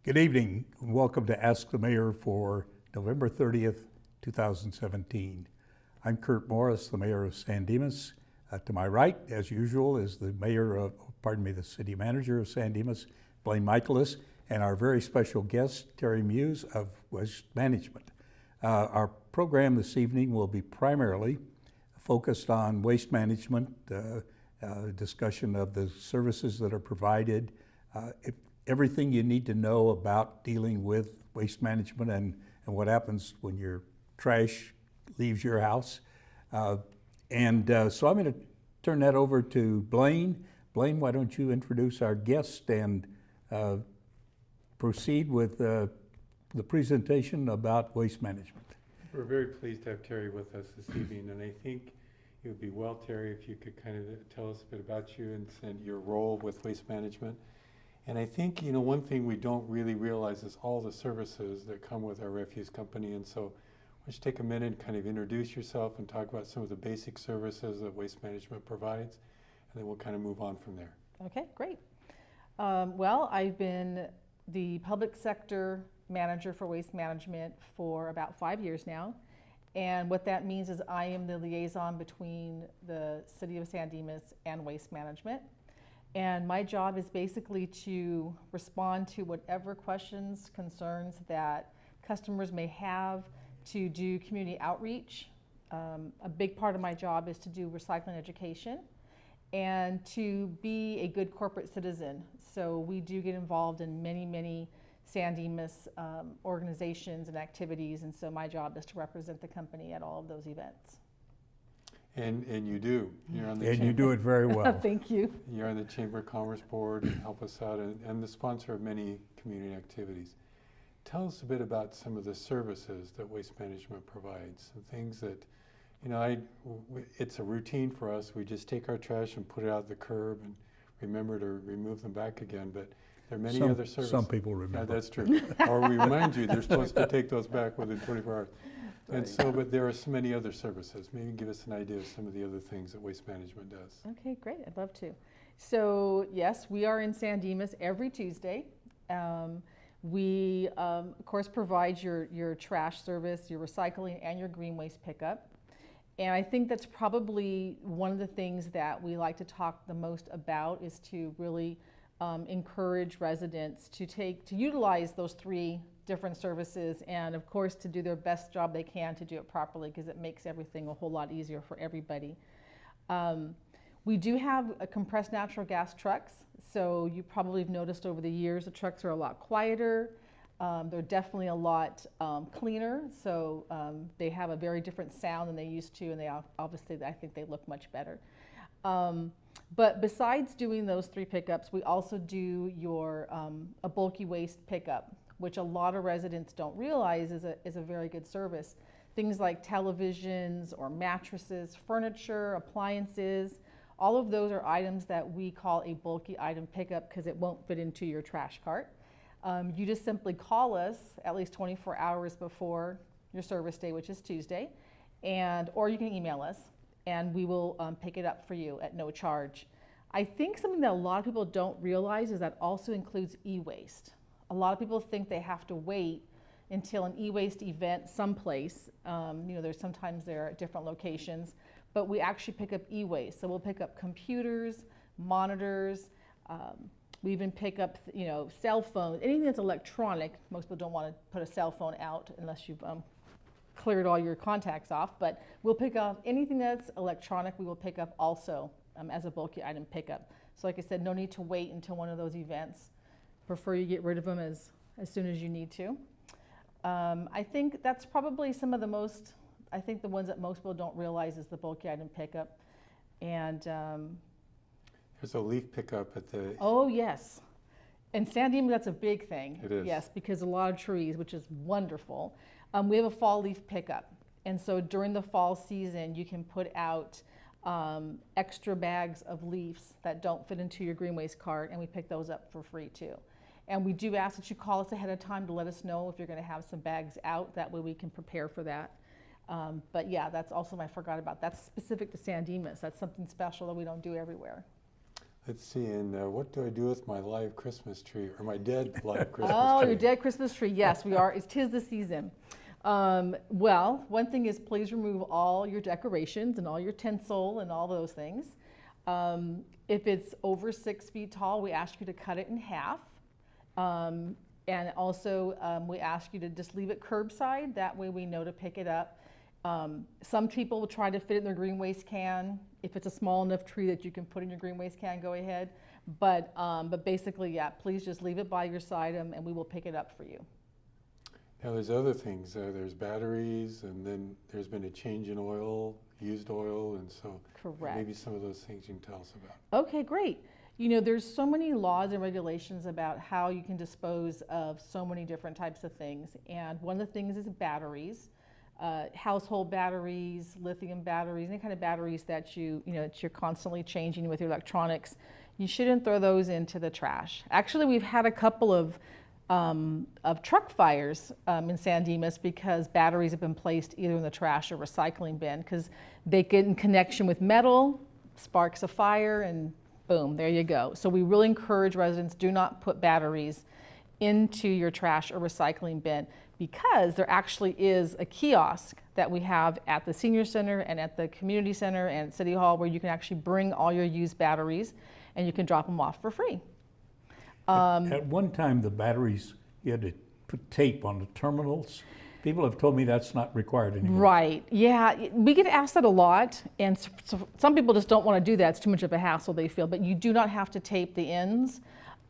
Good evening, and welcome to Ask the Mayor for November 30th, 2017. I'm Curt Morris, the Mayor of San Dimas. To my right, as usual, is the the City Manager of San Dimas, Blaine Michaelis, and our very special guest, Terry Muse of Waste Management. Our program this evening will be primarily focused on waste management, discussion of the services that are provided, everything you need to know about dealing with waste management and what happens when your trash leaves your house. So I'm going to turn that over to Blaine. Blaine, why don't you introduce our guest and proceed with the presentation about waste management. We're very pleased to have Terry with us this evening, and I think it would be well, Terry, if you could kind of tell us a bit about you and your role with waste management. And I think, you know, one thing we don't really realize is all the services that come with our refuse company. And so why don't you take a minute and kind of introduce yourself and talk about some of the basic services that waste management provides, and then we'll kind of move on from there. Okay, great. Well, I've been the public sector manager for waste management for about 5 years now. And what that means is I am the liaison between the City of San Dimas and waste management. And my job is basically to respond to whatever questions, concerns that customers may have, to do community outreach. A big part of my job is to do recycling education and to be a good corporate citizen. So we do get involved in many San Dimas organizations and activities, and so my job is to represent the company at all of those events. And you do. You're on the And you do it very well. Thank you. You're on the Chamber of Commerce Board and help us out, and the sponsor of many community activities. Tell us a bit about some of the services that waste management provides, some things that, you know, it's a routine for us. We just take our trash and put it out the curb and remember to remove them back again, but there are many other services. Some people remember. Yeah, that's true. Or we remind you they're supposed to take those back within 24 hours. Right. And so, but there are so many other services. Maybe give us an idea of some of the other things that waste management does. Okay, great. I'd love to. So yes, we are in San Dimas every Tuesday. We, of course, provide your trash service, your recycling, and your green waste pickup. And I think that's probably one of the things that we like to talk the most about, is to really encourage residents to utilize those three different services, and of course to do their best job they can to do it properly, because it makes everything a whole lot easier for everybody. We do have compressed natural gas trucks, so you probably have noticed over the years the trucks are a lot quieter. They're definitely a lot cleaner, so they have a very different sound than they used to, and they obviously, I think they look much better. But besides doing those three pickups, we also do a bulky waste pickup, which a lot of residents don't realize is a very good service. Things like televisions or mattresses, furniture, appliances, all of those are items that we call a bulky item pickup because it won't fit into your trash cart. You just simply call us at least 24 hours before your service day, which is Tuesday, or you can email us, and we will pick it up for you at no charge. I think something that a lot of people don't realize is that also includes e-waste. A lot of people think they have to wait until an e-waste event someplace. You know, sometimes they're at different locations, but we actually pick up e-waste. So we'll pick up computers, monitors, we even pick up, you know, cell phones, anything that's electronic. Most people don't want to put a cell phone out unless you've cleared all your contacts off, but we'll pick up anything that's electronic. We will pick up also as a bulky item pickup. So like I said, no need to wait until one of those events. Prefer you get rid of them as soon as you need to. I think that's probably some of the most, I think the ones that most people don't realize is the bulky item pickup. And there's a leaf pickup at the... Oh yes, in San Dimas that's a big thing. It is. Yes, because a lot of trees, which is wonderful. We have a fall leaf pickup, and so during the fall season you can put out extra bags of leaves that don't fit into your green waste cart, and we pick those up for free too. And we do ask that you call us ahead of time to let us know if you're going to have some bags out. That way we can prepare for that. But yeah, that's also, I forgot about, that's specific to San Dimas. That's something special that we don't do everywhere. Let's see, and what do I do with my live Christmas tree, or my dead live Christmas Oh, tree? your dead Christmas tree. Yes, we are. It's 'tis the season. Well, one thing is please remove all your decorations and all your tinsel and all those things. If it's over 6 feet tall, we ask you to cut it in half. And also, we ask you to just leave it curbside. That way we know to pick it up. Some people will try to fit it in their green waste can. If it's a small enough tree that you can put in your green waste can, go ahead. But basically, yeah, please just leave it by your side and we will pick it up for you. Now, there's other things. There's batteries, and then there's been a change in oil, used oil, and so Correct. maybe some of those things you can tell us about. Okay, great. You know, there's so many laws and regulations about how you can dispose of so many different types of things. And one of the things is batteries, household batteries, lithium batteries, any kind of batteries that that you're constantly changing with your electronics. You shouldn't throw those into the trash. Actually, we've had a couple of truck fires in San Dimas because batteries have been placed either in the trash or recycling bin because they get in connection with metal, sparks a fire, and boom, there you go. So we really encourage residents, do not put batteries into your trash or recycling bin because there actually is a kiosk that we have at the senior center and at the community center and at City Hall where you can actually bring all your used batteries and you can drop them off for free. At one time, the batteries, you had to put tape on the terminals. People have told me that's not required anymore. Right, yeah, we get asked that a lot, and so some people just don't want to do that. It's too much of a hassle, they feel, but you do not have to tape the ends.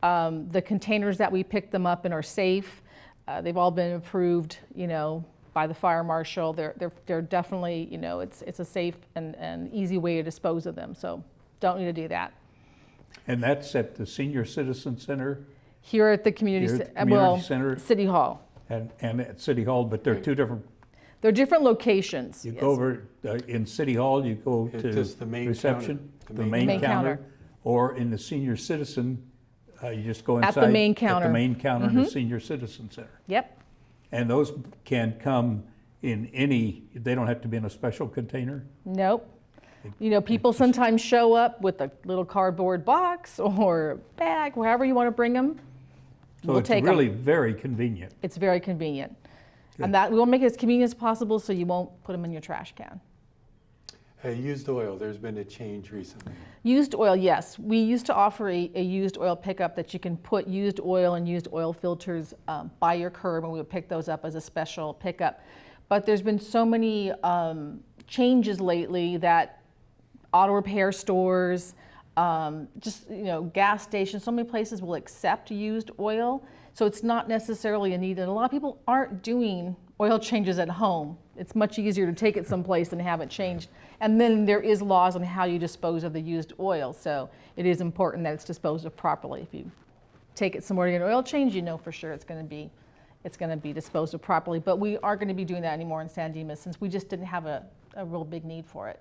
The containers that we pick them up in are safe. They've all been approved, by the fire marshal. They're definitely, it's a safe and easy way to dispose of them, so don't need to do that. And that's at the Senior Citizen Center Here at the community, Here at the community center. City Hall. and at City Hall, but they're two different. They're different locations. You yes. go over in City Hall, you go It's to just the main reception, counter. the Main main counter. counter, or in the Senior Citizen, you just go inside. At the main counter. At the main counter in the Senior Citizen Center. Yep. And those can come in they don't have to be in a special container? Nope. People sometimes show up with a little cardboard box or bag, wherever you want to bring them. So we'll it's take really 'em. very convenient. It's very convenient. Good. And that we will make it as convenient as possible so you won't put them in your trash can. Used oil, there's been a change recently. Used oil, yes. We used to offer a used oil pickup that you can put used oil and used oil filters by your curb, and we would pick those up as a special pickup. But there's been so many changes lately that auto repair stores, gas stations, so many places will accept used oil. So it's not necessarily a need, and a lot of people aren't doing oil changes at home. It's much easier to take it someplace and have it changed. And then there is laws on how you dispose of the used oil. So it is important that it's disposed of properly. If you take it somewhere to get an oil change, you know for sure it's going to be disposed of properly. But we aren't going to be doing that anymore in San Dimas since we just didn't have a real big need for it.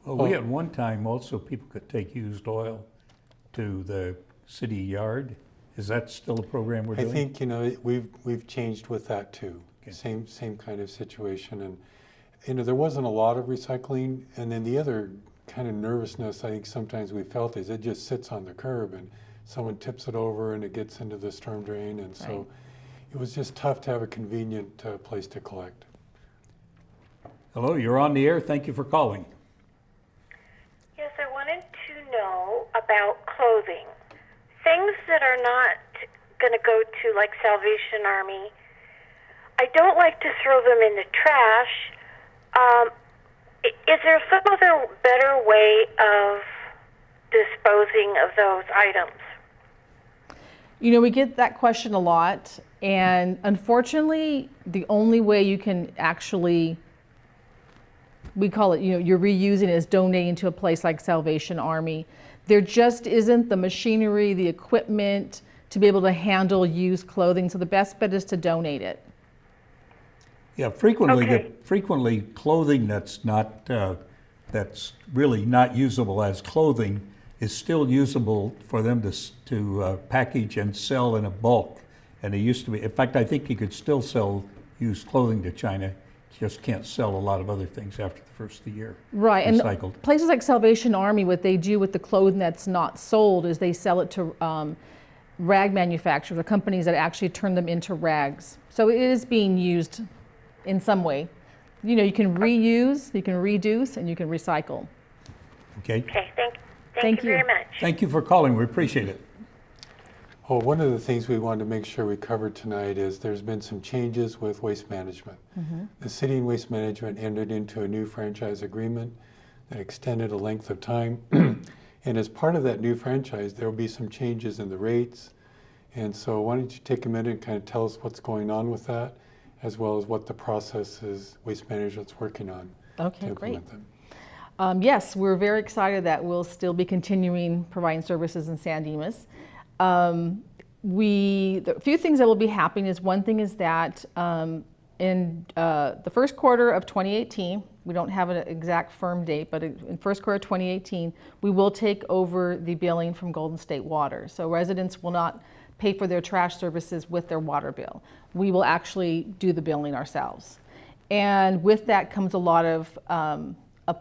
Well, we at one time also, people could take used oil to the city yard. Is that still a program we're I doing? think, we've changed with that too. Okay. Same kind of situation. And, there wasn't a lot of recycling. And then the other kind of nervousness I think sometimes we felt is it just sits on the curb and someone tips it over and it gets into the storm drain. And so Right. it was just tough to have a convenient place to collect. Hello, you're on the air. Thank you for calling. Yes, I wanted to know about clothing. Things that are not going to go to, like, Salvation Army. I don't like to throw them in the trash. Is there some other better way of disposing of those items? We get that question a lot, and unfortunately, the only way you can actually, we call it, you're reusing, is donating to a place like Salvation Army. There just isn't the machinery, the equipment to be able to handle used clothing, so the best bet is to donate it. Yeah, frequently, Okay. frequently clothing that's that's really not usable as clothing is still usable for them to package and sell in a bulk. And it used to be, in fact, I think you could still sell used clothing to China just can't sell a lot of other things after the first of the year. Right, and Recycled. places like Salvation Army, what they do with the clothing that's not sold is they sell it to rag manufacturers or companies that actually turn them into rags. So it is being used in some way. You know, you can reuse, you can reduce, and you can recycle. Okay? Okay, thank Thank you you. very much. Thank you for calling. We appreciate it. Oh, one of the things we wanted to make sure we covered tonight is there's been some changes with waste management. The city and waste management entered into a new franchise agreement that extended a length of time. And as part of that new franchise, there will be some changes in the rates. And so why don't you take a minute and kind of tell us what's going on with that, as well as what the process is Waste Management's working on Okay, to great. implement them. Yes, we're very excited that we'll still be continuing providing services in San Dimas. The few things that will be happening is, one thing is that in the first quarter of 2018, we don't have an exact firm date, but in first quarter of 2018, we will take over the billing from Golden State Water. So residents will not pay for their trash services with their water bill. We will actually do the billing ourselves. And with that comes a lot of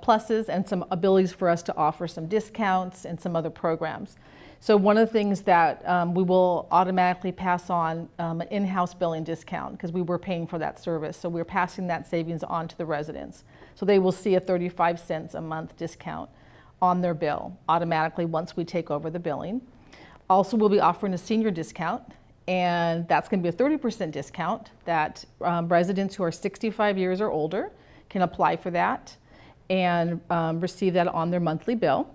pluses and some abilities for us to offer some discounts and some other programs. So one of the things that we will automatically pass on an in-house billing discount, because we were paying for that service. So we're passing that savings on to the residents. So they will see a 35 cents a month discount on their bill automatically once we take over the billing. Also, we'll be offering a senior discount, and that's going to be a 30% discount that residents who are 65 years or older can apply for that and receive that on their monthly bill.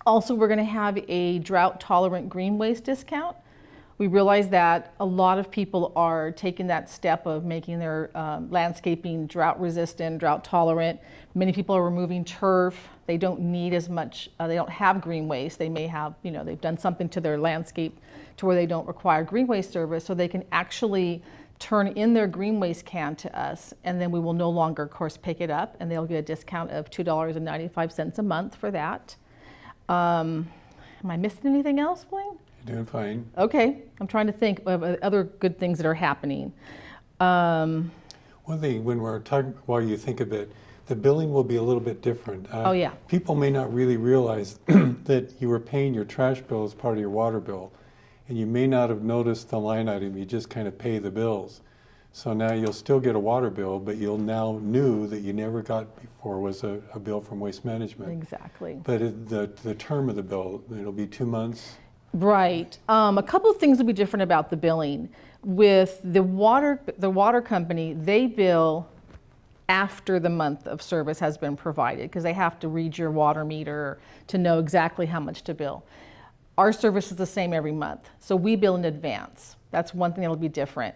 Also, we're going to have a drought-tolerant green waste discount. We realize that a lot of people are taking that step of making their landscaping drought-resistant, drought-tolerant. Many people are removing turf. They don't need as much, they don't have green waste. They may have, you know, they've done something to their landscape to where they don't require green waste service, so they can actually turn in their green waste can to us, and then we will no longer, of course, pick it up, and they'll get a discount of $2.95 a month for that. Am I missing anything else, Blaine? You're doing fine. Okay, I'm trying to think of other good things that are happening. One thing, when we're talking, while you think of it, the billing will be a little bit different. Oh, yeah. People may not really realize that you were paying your trash bill as part of your water bill, and you may not have noticed the line item. You just kind of pay the bills. So now you'll still get a water bill, but you'll now knew that you never got before was a bill from Waste Management. Exactly. But the term of the bill, it'll be 2 months. Right. A couple of things will be different about the billing. With the water company, they bill after the month of service has been provided, because they have to read your water meter to know exactly how much to bill. Our service is the same every month, so we bill in advance. That's one thing that'll be different.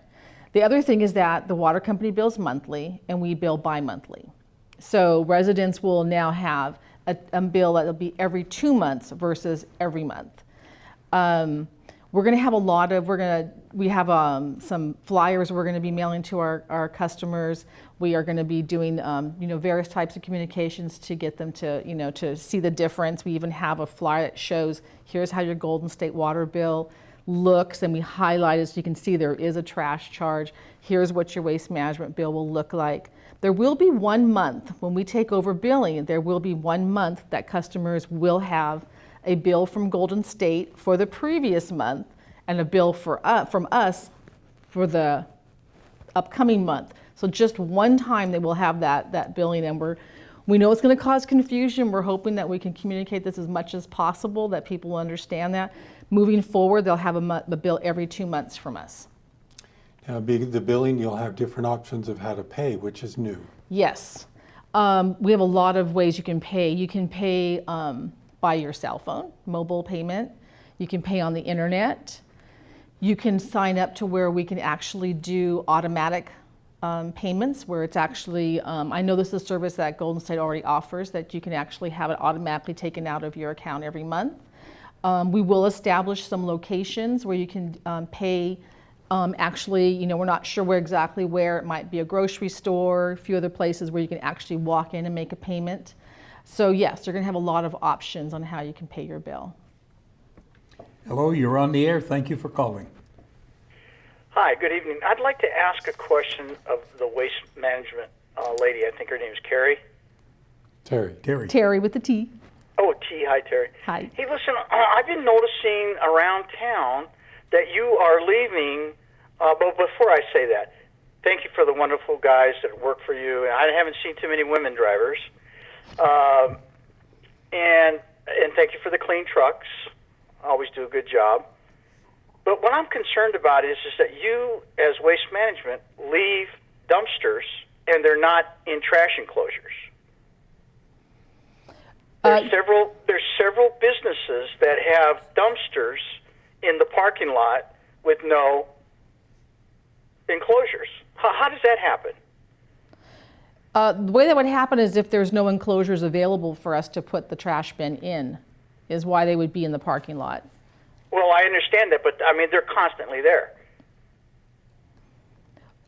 The other thing is that the water company bills monthly and we bill bi-monthly. So residents will now have a bill that will be every 2 months versus every month. We're going to have we have some flyers we're going to be mailing to our customers. We are going to be doing various types of communications to get them to to see the difference. We even have a flyer that shows, here's how your Golden State Water bill looks, and we highlight it so you can see there is a trash charge. Here's what your waste management bill will look like. There will be 1 month when we take over billing. There will be 1 month that customers will have a bill from Golden State for the previous month and a bill from us for the upcoming month. So just one time they will have that billing, and we know it's going to cause confusion. We're hoping that we can communicate this as much as possible, that people will understand that. Moving forward, they'll have a bill every 2 months from us. Now, being the billing, you'll have different options of how to pay, which is new. Yes. We have a lot of ways you can pay. You can pay by your cell phone, mobile payment. You can pay on the internet. You can sign up to where we can actually do automatic payments, where it's actually, I know this is a service that Golden State already offers, that you can actually have it automatically taken out of your account every month. We will establish some locations where you can pay. Actually, we're not sure exactly where. It might be a grocery store, a few other places where you can actually walk in and make a payment. So yes, you're going to have a lot of options on how you can pay your bill. Hello, you're on the air. Thank you for calling. Hi, good evening. I'd like to ask a question of the waste management lady. I think her name is Carrie. Terry. Terry. Terry with the T. Oh, T. Hi, Terry. Hi. Hey, listen, I've been noticing around town that you are leaving, but before I say that, thank you for the wonderful guys that work for you. I haven't seen too many women drivers. And thank you for the clean trucks. Always do a good job. But what I'm concerned about is that you, as waste management, leave dumpsters and they're not in trash enclosures. There's several businesses that have dumpsters in the parking lot with no enclosures. How does that happen? The way that would happen is if there's no enclosures available for us to put the trash bin in, is why they would be in the parking lot. Well, I understand that, but I mean, they're constantly there.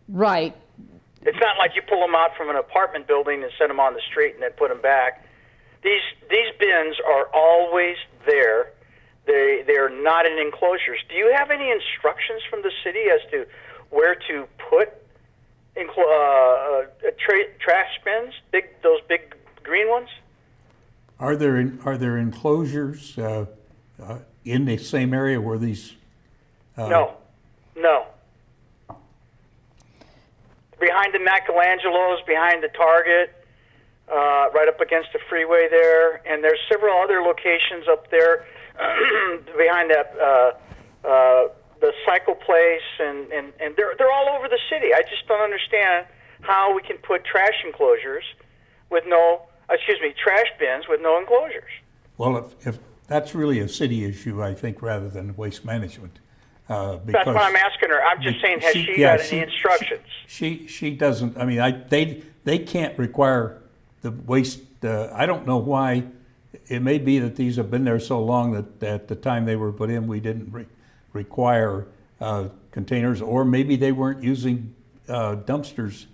Right. It's not like you pull them out from an apartment building and send them on the street and then put them back. These bins are always there. They're not in enclosures. Do you have any instructions from the city as to where to put trash bins? Those big green ones? Are there enclosures in the same area where these? No. Behind the Michelangelos, behind the Target, right up against the freeway there, and there's several other locations up there behind that the cycle place, and they're all over the city. I just don't understand how we can put trash enclosures with trash bins with no enclosures. Well, if that's really a city issue, I think, rather than waste management. That's what I'm asking her. I'm just saying, has she got any instructions? She doesn't. I mean, they can't require the waste. I don't know why. It may be that these have been there so long that at the time they were put in, we didn't require containers, or maybe they weren't using dumpsters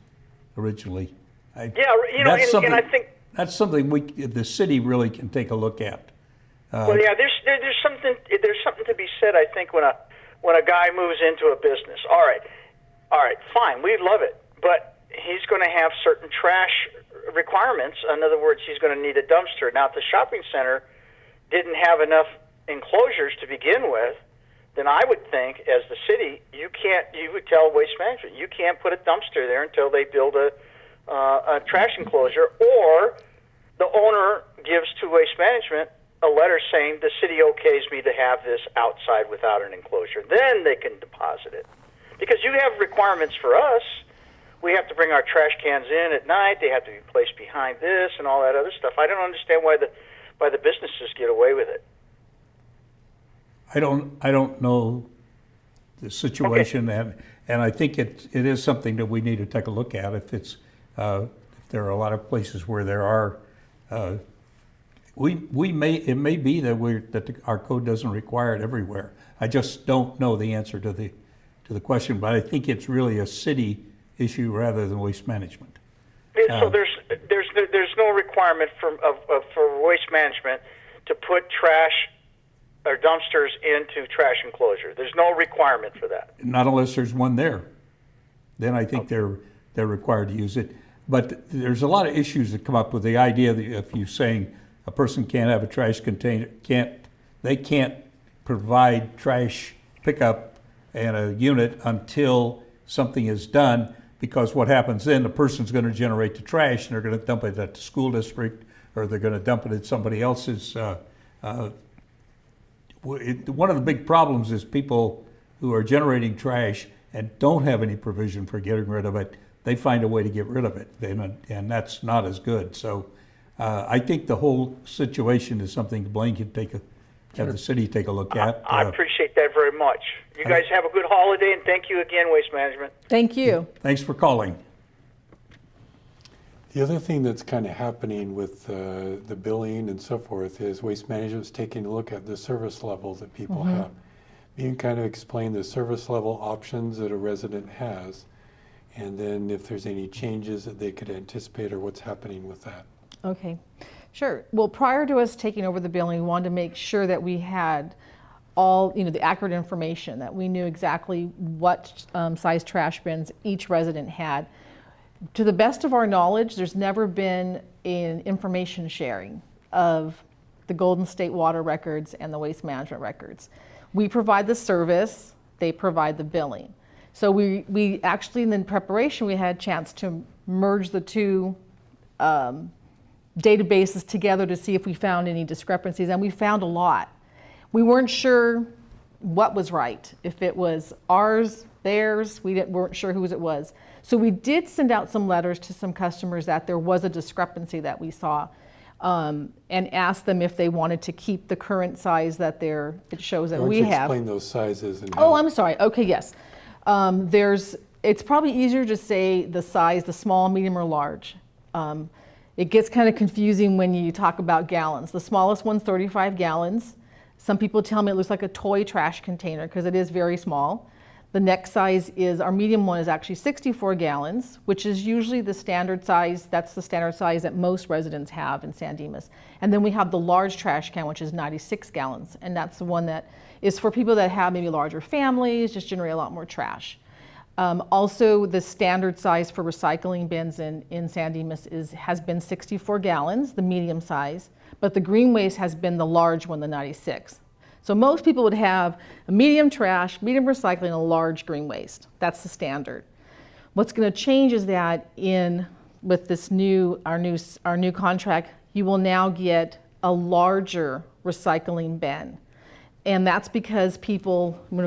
originally. And I think that's something the city really can take a look at. Well, yeah, there's something to be said. I think when a guy moves into a business, all right, fine, we love it, but he's going to have certain trash requirements. In other words, he's going to need a dumpster. Now, if the shopping center didn't have enough enclosures to begin with, then I would think, as the city, you would tell Waste Management, you can't put a dumpster there until they build a trash enclosure, or the owner gives to Waste Management a letter saying the city okays me to have this outside without an enclosure. Then they can deposit it. Because you have requirements for us. We have to bring our trash cans in at night. They have to be placed behind this and all that other stuff. I don't understand why the businesses get away with it. I don't know the situation, and I think it is something that we need to take a look at. If there are a lot of places where there are, it may be that our code doesn't require it everywhere. I just don't know the answer to the question, but I think it's really a city issue rather than waste management. So there's no requirement for waste management to put trash or dumpsters into trash enclosure. There's no requirement for that. Not unless there's one there. Then I think they're required to use it. But there's a lot of issues that come up with the idea that if you're saying a person can't have a trash container, they can't provide trash pickup and a unit until something is done, because what happens then, the person's going to generate the trash and they're going to dump it at the school district, or they're going to dump it at somebody else's. One of the big problems is people who are generating trash and don't have any provision for getting rid of it. They find a way to get rid of it, and that's not as good. So I think the whole situation is something Blaine can have the city take a look at. I appreciate that very much. You guys have a good holiday, and thank you again, Waste Management. Thank you. Thanks for calling. The other thing that's kind of happening with the billing and so forth is Waste Management is taking a look at the service level that people have. You can kind of explain the service level options that a resident has, and then if there's any changes that they could anticipate or what's happening with that. Okay, sure. Well, prior to us taking over the billing, we wanted to make sure that we had all, the accurate information, that we knew exactly what size trash bins each resident had. To the best of our knowledge, there's never been an information sharing of the Golden State Water records and the waste management records. We provide the service, they provide the billing. So we actually, in the preparation, we had a chance to merge the two databases together to see if we found any discrepancies, and we found a lot. We weren't sure what was right, if it was ours, theirs, weren't sure whose it was. So we did send out some letters to some customers that there was a discrepancy that we saw, and asked them if they wanted to keep the current size that it shows that we have. Why don't you explain those sizes and Oh, I'm sorry. Okay, yes. It's probably easier to say the size, the small, medium, or large. It gets kind of confusing when you talk about gallons. The smallest one's 35 gallons. Some people tell me it looks like a toy trash container because it is very small. The next size is, our medium one is actually 64 gallons, which is usually the standard size. That's the standard size that most residents have in San Dimas. And then we have the large trash can, which is 96 gallons. And that's the one that is for people that have maybe larger families, just generate a lot more trash. Also, the standard size for recycling bins in San Dimas has been 64 gallons, the medium size, but the green waste has been the large one, the 96. So most people would have a medium trash, medium recycling, and a large green waste. That's the standard. What's going to change is that with this our new contract, you will now get a larger recycling bin. And that's because of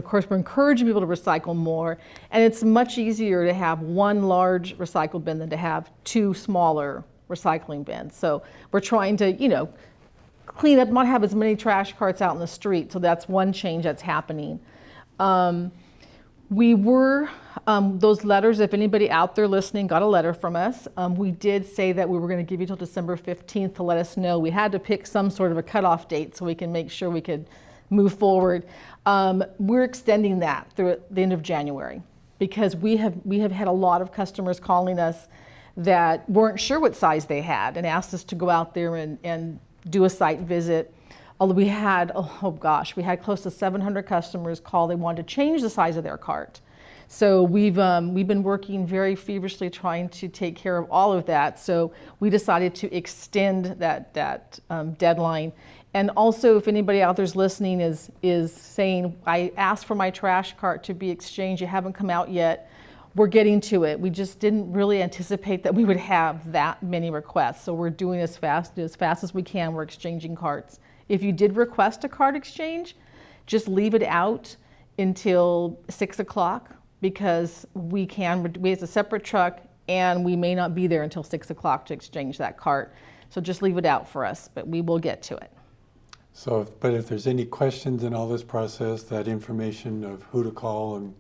course, we're encouraging people to recycle more, and it's much easier to have one large recycle bin than to have two smaller recycling bins. So we're trying to, clean up, not have as many trash carts out in the street. So that's one change that's happening. Those letters, if anybody out there listening got a letter from us, we did say that we were going to give you till December 15th to let us know. We had to pick some sort of a cutoff date so we can make sure we could move forward. We're extending that through the end of January because we have had a lot of customers calling us that weren't sure what size they had and asked us to go out there and do a site visit. Although we had close to 700 customers call. They wanted to change the size of their cart. So we've been working very feverishly trying to take care of all of that. So we decided to extend that deadline. And also, if anybody out there's listening is saying, I asked for my trash cart to be exchanged, you haven't come out yet, we're getting to it. We just didn't really anticipate that we would have that many requests. So we're doing as fast as we can. We're exchanging carts. If you did request a cart exchange, just leave it out until 6 o'clock because we have a separate truck and we may not be there until 6 o'clock to exchange that cart. So just leave it out for us, but we will get to it. So, but if there's any questions in all this process, that information of who to call and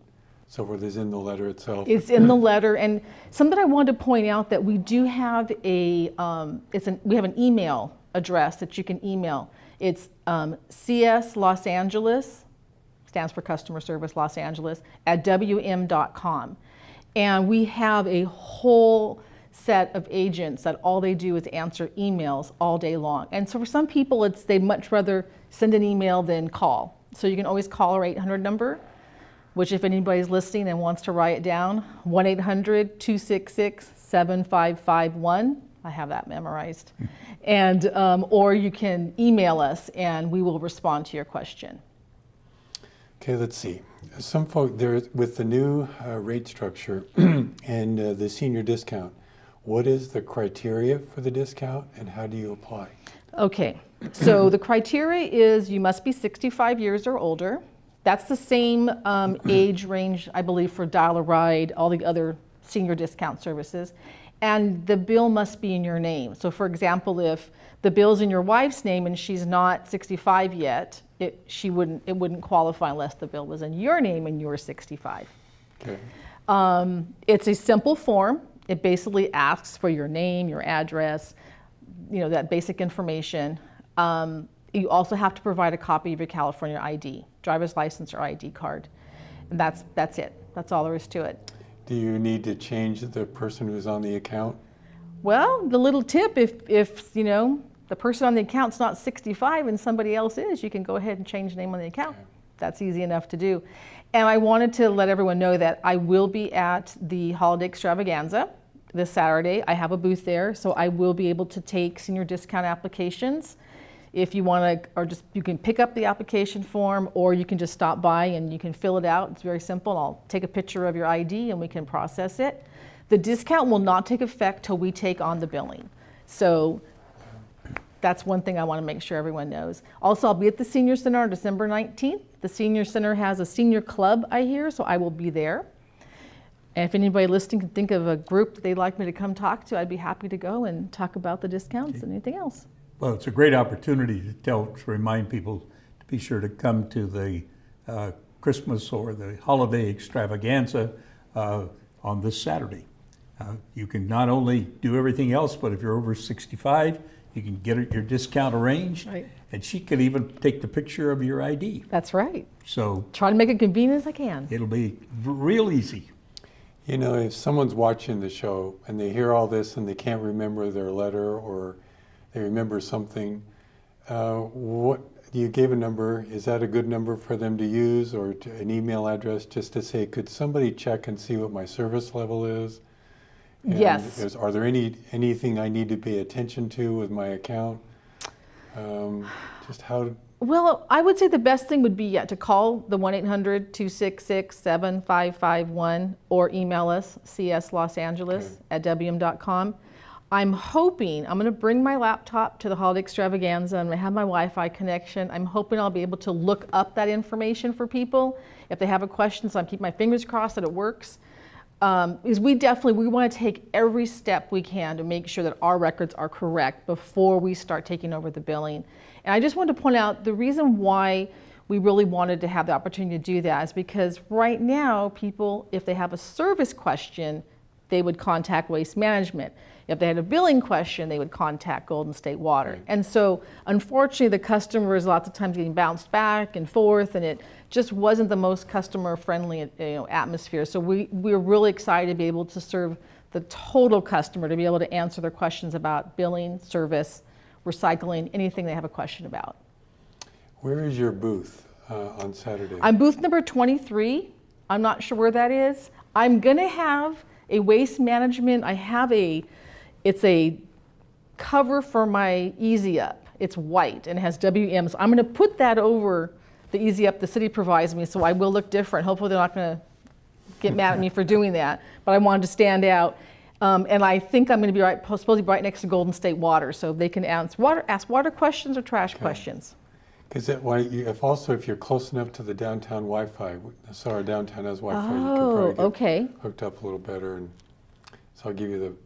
so forth is in the letter itself. It's in the letter, and something I wanted to point out that we do have we have an email address that you can email. It's CS Los Angeles, stands for Customer Service Los Angeles, at WM.com. And we have a whole set of agents that all they do is answer emails all day long. And so for some people, they'd much rather send an email than call. So you can always call our 800 number, which if anybody's listening and wants to write it down, 1-800-266-7551. I have that memorized. And or you can email us and we will respond to your question. Okay, let's see. Some folk there with the new rate structure and the senior discount, what is the criteria for the discount and how do you apply? Okay, so the criteria is you must be 65 years or older. That's the same age range, I believe, for Dial-A-Ride, all the other senior discount services. And the bill must be in your name. So for example, if the bill's in your wife's name and she's not 65 yet, it wouldn't qualify unless the bill was in your name and you were 65. Okay. It's a simple form. It basically asks for your name, your address, that basic information. You also have to provide a copy of your California ID, driver's license or ID card. And that's it. That's all there is to it. Do you need to change the person who's on the account? Well, the little tip, if the person on the account's not 65 and somebody else is, you can go ahead and change the name on the account. That's easy enough to do. And I wanted to let everyone know that I will be at the Holiday Extravaganza this Saturday. I have a booth there, so I will be able to take senior discount applications. If you want to, or just, you can pick up the application form, or you can just stop by and you can fill it out. It's very simple. I'll take a picture of your ID and we can process it. The discount will not take effect till we take on the billing. So that's one thing I want to make sure everyone knows. Also, I'll be at the Senior Center on December 19th. The Senior Center has a senior club, I hear, so I will be there. And if anybody listening can think of a group that they'd like me to come talk to, I'd be happy to go and talk about the discounts and anything else. Well, it's a great opportunity to remind people to be sure to come to the Christmas or the holiday extravaganza on this Saturday. You can not only do everything else, but if you're over 65, you can get your discount arranged, Right. and she can even take the picture of your ID. That's right. So Try to make it convenient as I can. it'll be real easy. You know, if someone's watching the show and they hear all this and they can't remember their letter or they remember something, what you gave a number, is that a good number for them to use, or an email address just to say, could somebody check and see what my service level is? And Yes. are there anything I need to pay attention to with my account? Just how? Well, I would say the best thing would be to call the 1-800-266-7551 or email us, cslosangeles@wm.com. I'm hoping, I'm going to bring my laptop to the Holiday Extravaganza and I have my Wi-Fi connection. I'm hoping I'll be able to look up that information for people if they have a question, so I'm keeping my fingers crossed that it works. Is we want to take every step we can to make sure that our records are correct before we start taking over the billing. And I just wanted to point out the reason why we really wanted to have the opportunity to do that is because right now people, if they have a service question, they would contact Waste Management. If they had a billing question, they would contact Golden State Water. Right. And so unfortunately the customer is lots of times getting bounced back and forth, and it just wasn't the most customer friendly atmosphere. So we're really excited to be able to serve the total customer, to be able to answer their questions about billing, service, recycling, anything they have a question about. Where is your booth on Saturday? I'm booth number 23. I'm not sure where that is. I'm gonna have a Waste Management, it's a cover for my Easy Up. It's white and it has WM. So I'm gonna put that over the Easy Up the city provides me, so I will look different. Hopefully they're not gonna get mad at me for doing that, but I wanted to stand out. And I think I'm gonna be supposed to be right next to Golden State Water, so they can ask water questions or trash questions. Because if you're close enough to the downtown Wi-Fi, so our downtown has Wi-Fi, you Oh, can probably get okay. hooked up a little better. And so I'll give you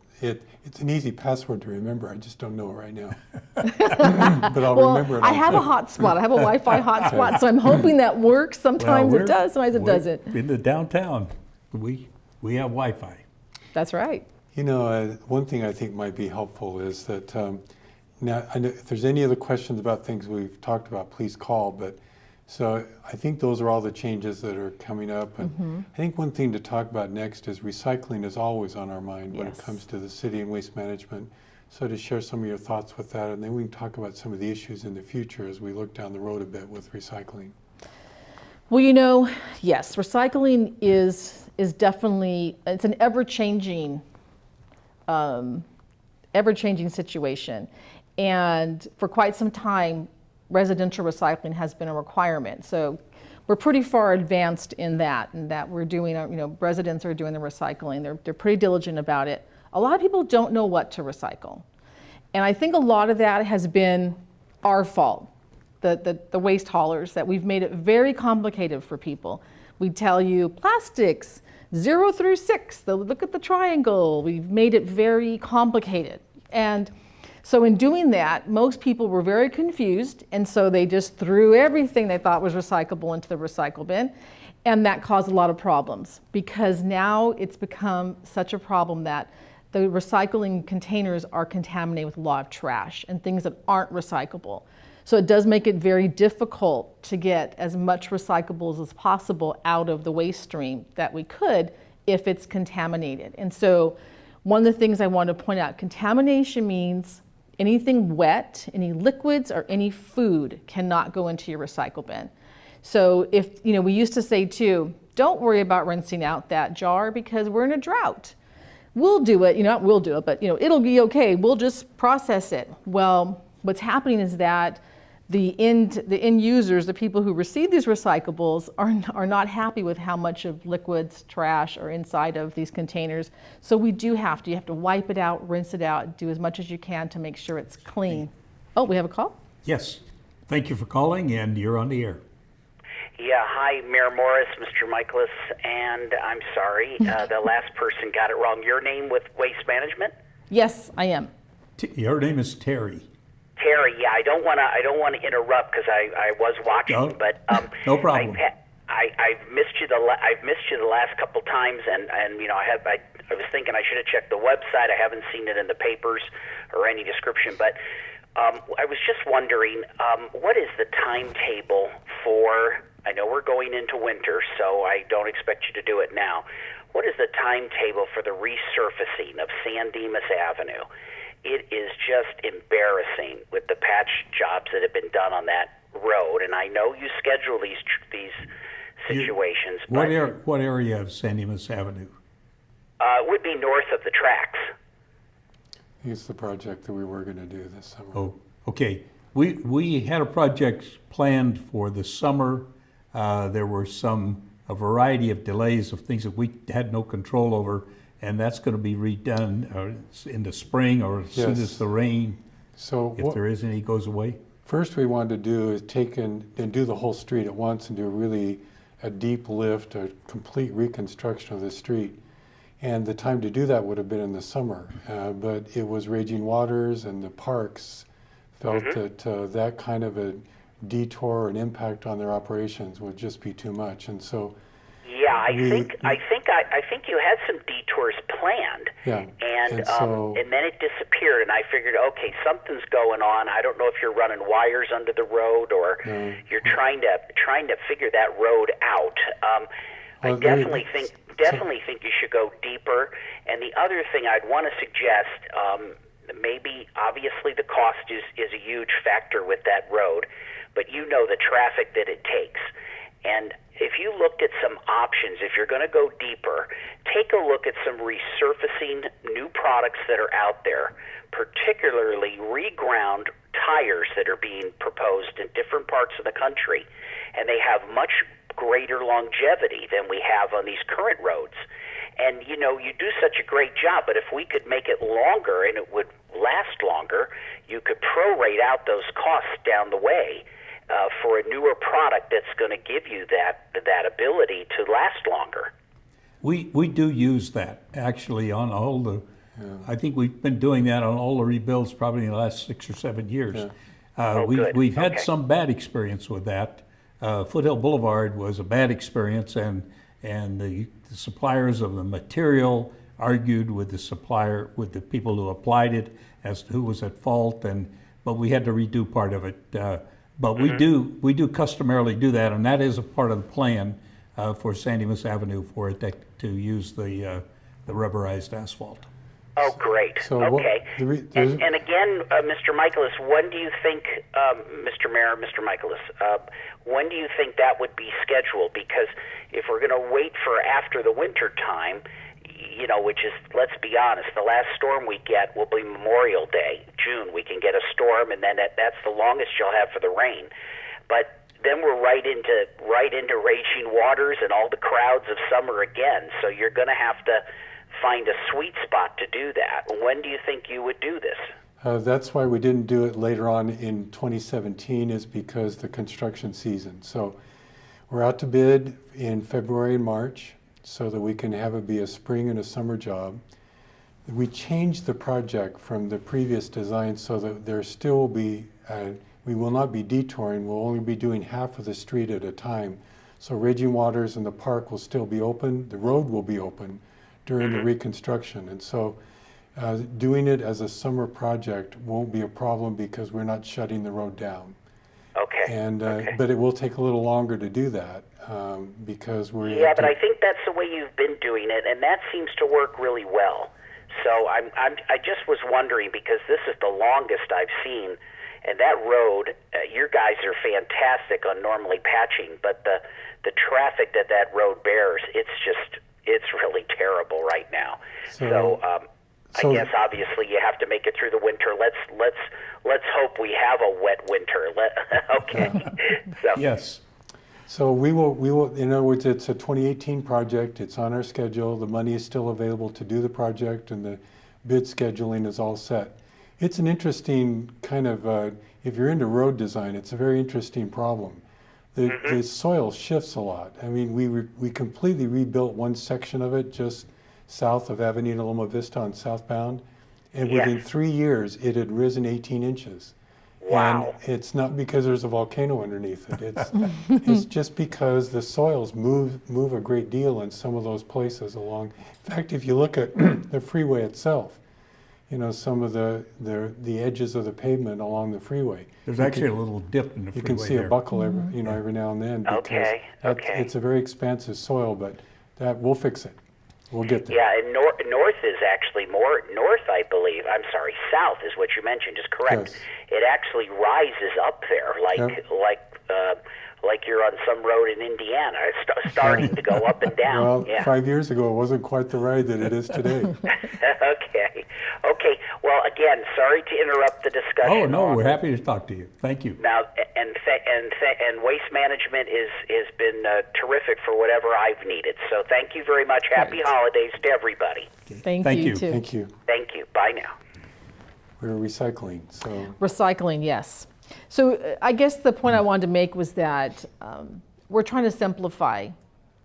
it's an easy password to remember. I just don't know it right now. But I'll remember it. I have a hotspot. I have a Wi-Fi hotspot, so I'm hoping that works. Sometimes it does, sometimes it doesn't. In the downtown, we have Wi-Fi. That's right. You know, one thing I think might be helpful is that now, I know if there's any other questions about things we've talked about, please call. But so I think those are all the changes that are coming up. And I think one thing to talk about next is recycling is always on our mind when it Yes. comes to the city and waste management. So to share some of your thoughts with that, and then we can talk about some of the issues in the future as we look down the road a bit with recycling. Well, yes, recycling is definitely, it's an ever-changing situation. And for quite some time, residential recycling has been a requirement. So we're pretty far advanced in that we're doing, residents are doing the recycling. They're pretty diligent about it. A lot of people don't know what to recycle. And I think a lot of that has been our fault, the waste haulers, that we've made it very complicated for people. We tell you plastics, 0 through 6, look at the triangle. We've made it very complicated. And so in doing that, most people were very confused, and so they just threw everything they thought was recyclable into the recycle bin, and that caused a lot of problems, because now it's become such a problem that the recycling containers are contaminated with a lot of trash and things that aren't recyclable. So it does make it very difficult to get as much recyclables as possible out of the waste stream that we could if it's contaminated. And so one of the things I want to point out, contamination means anything wet, any liquids, or any food cannot go into your recycle bin. So if, we used to say too, don't worry about rinsing out that jar because we're in a drought. We'll do it, not we'll do it, but it'll be okay. We'll just process it. Well, what's happening is that the end users, the people who receive these recyclables, are not happy with how much of liquids, trash are inside of these containers. So you have to wipe it out, rinse it out, do as much as you can to make sure it's clean. Oh, we have a call? Yes. Thank you for calling, and you're on the air. Yeah, hi, Mayor Morris, Mr. Michaelis, and I'm sorry, the last person got it wrong. Your name with Waste Management? Yes, I am. Your name is Terry. Terry, yeah, I don't want to interrupt because I was watching, No, but no problem. I've missed you the last couple times, and I was thinking I should have checked the website. I haven't seen it in the papers or any description, but I was just wondering, what is the timetable for? I know we're going into winter, so I don't expect you to do it now. What is the timetable for the resurfacing of San Dimas Avenue? It is just embarrassing with the patch jobs that have been done on that road, and I know you schedule these situations. What area of San Dimas Avenue? It would be north of the tracks. It's the project that we were going to do this summer. Oh, okay. We had a project planned for the summer. There were a variety of delays of things that we had no control over, and that's going to be redone in the spring or as soon as the rain, So if there is any, goes away. first we wanted to do is take and do the whole street at once and do really a deep lift, a complete reconstruction of the street. And the time to do that would have been in the summer, but it was raging waters, and the parks felt that that kind of a detour and impact on their operations would just be too much, and so. Yeah, I think you had some detours planned, Yeah, and then it disappeared, and I figured, okay, something's going on. I don't know if you're running wires under the road or you're trying to figure that road out. I definitely think you should go deeper. And the other thing I'd want to suggest, maybe obviously the cost is a huge factor with that road, but you know the traffic that it takes. And if you looked at some options, if you're going to go deeper, take a look at some resurfacing new products that are out there, particularly reground tires that are being proposed in different parts of the country, and they have much greater longevity than we have on these current roads. And you do such a great job, but if we could make it longer and it would last longer, you could prorate out those costs down the way for a newer product that's going to give you that ability to last longer. We do use that actually on all the. I think we've been doing that on all the rebuilds probably in the last 6 or 7 years. We've had some bad experience with that. Foothill Boulevard was a bad experience, and the suppliers of the material argued with the people who applied it as to who was at fault, but we had to redo part of it. But we do customarily do that, and that is a part of the plan for San Dimas Avenue for it to use the rubberized asphalt. Oh, great. So okay. And again, Mr. Michaelis, when do you think, Mr. Mayor, Mr. Michaelis, when do you think that would be scheduled? Because if we're going to wait for after the winter time, which is, let's be honest, the last storm we get will be Memorial Day, June. We can get a storm, and then that's the longest you'll have for the rain. But then we're right into raging waters and all the crowds of summer again. So you're going to have to find a sweet spot to do that. When do you think you would do this? That's why we didn't do it later on in 2017, is because the construction season. So we're out to bid in February and March so that we can have it be a spring and a summer job. We changed the project from the previous design so that there still will be, we will not be detouring, we'll only be doing half of the street at a time. So raging waters and the park will still be open, the road will be open during the reconstruction. And so doing it as a summer project won't be a problem because we're not shutting the road down. Okay. And but it will take a little longer to do that because we're. Yeah, but I think that's the way you've been doing it, and that seems to work really well. So I just was wondering, because this is the longest I've seen And that road, your guys are fantastic on normally patching, but the traffic that road bears, it's really terrible right now. So I guess obviously you have to make it through the winter. Let's hope we have a wet winter. Okay. So. Yes. So we will, in other words, it's a 2018 project. It's on our schedule. The money is still available to do the project, and the bid scheduling is all set. It's an interesting kind of, if you're into road design, it's a very interesting problem. The soil shifts a lot. I mean, we completely rebuilt one section of it just south of Avenida Loma Vista on southbound, and within 3 years it had risen 18 inches. Wow. And it's not because there's a volcano underneath it. It's just because the soils move a great deal in some of those places along. In fact, if you look at the freeway itself, you know, some of the edges of the pavement along the freeway. There's actually a little dip in the freeway. You can see there. a buckle every now and then. Because it's a very expansive soil, but we'll fix it. We'll get there. Yeah, and north is actually more north, I believe. I'm sorry, south is what you mentioned. Is correct. Yes. It actually rises up there, like you're on some road in Indiana. It's starting to go up and down. Well, 5 years ago, it wasn't quite the ride that it is today. Okay. Well, again, sorry to interrupt the discussion. Oh, no, we're happy to talk to you. Thank you. Now, and waste management has been terrific for whatever I've needed. So thank you very much. Happy holidays to everybody. Thank you, too. Thank you. Thank you. Bye now. We're recycling, so. Recycling, yes. So I guess the point I wanted to make was that we're trying to simplify